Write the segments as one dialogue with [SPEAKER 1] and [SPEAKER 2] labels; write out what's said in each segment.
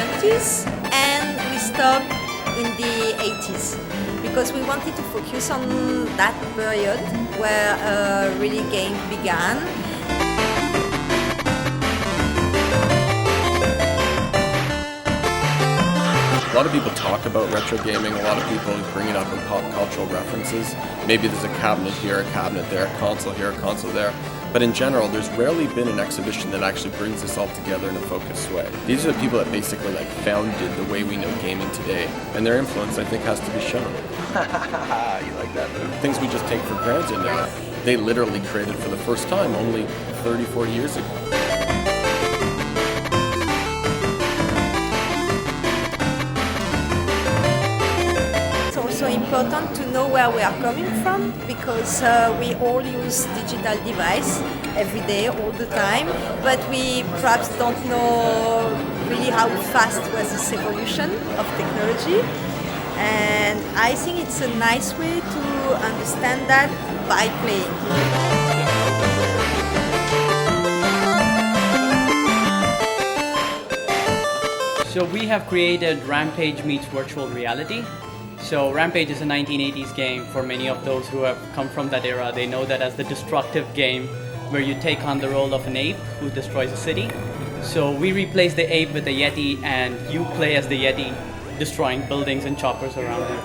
[SPEAKER 1] 70s and we stopped in the 80s because we wanted to focus on that period where really game began.
[SPEAKER 2] A lot of people talk about retro gaming, a lot of people bring it up in pop cultural references. Maybe there's a cabinet here, a cabinet there, a console here, a console there. But in general, there's rarely been an exhibition that actually brings this all together in a focused way. These are the people that basically founded the way we know gaming today. And their influence, I think, has to be shown.
[SPEAKER 3] You like that move?
[SPEAKER 2] Things we just take for granted now, they literally created for the first time only 30, 40 years ago.
[SPEAKER 1] So important to know where we are coming from because we all use digital device every day, all the time, but we perhaps don't know really how fast was this evolution of technology. And I think it's a nice way to understand that by playing.
[SPEAKER 4] So we have created Rampage meets virtual reality. So Rampage is a 1980s game. For many of those who have come from that era, they know that as the destructive game where you take on the role of an ape who destroys a city. So we replace the ape with a Yeti and you play as the Yeti destroying buildings and choppers around you.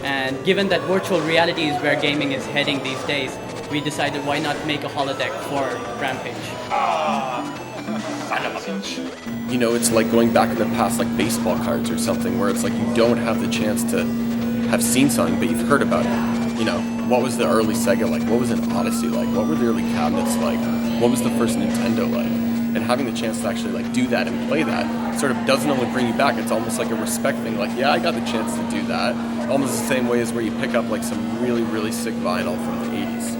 [SPEAKER 4] And given that virtual reality is where gaming is heading these days, we decided why not make a holodeck for Rampage.
[SPEAKER 3] Son of a bitch.
[SPEAKER 2] You know, it's like going back in the past, like baseball cards or something, where it's like you don't have the chance to have seen something, but you've heard about it. You know, what was the early Sega like? What was an Odyssey like? What were the early cabinets like? What was the first Nintendo like? And having the chance to actually do that and play that sort of doesn't only bring you back, it's almost like a respect thing. Like, yeah, I got the chance to do that. Almost the same way as where you pick up some really, really sick vinyl from the 80s.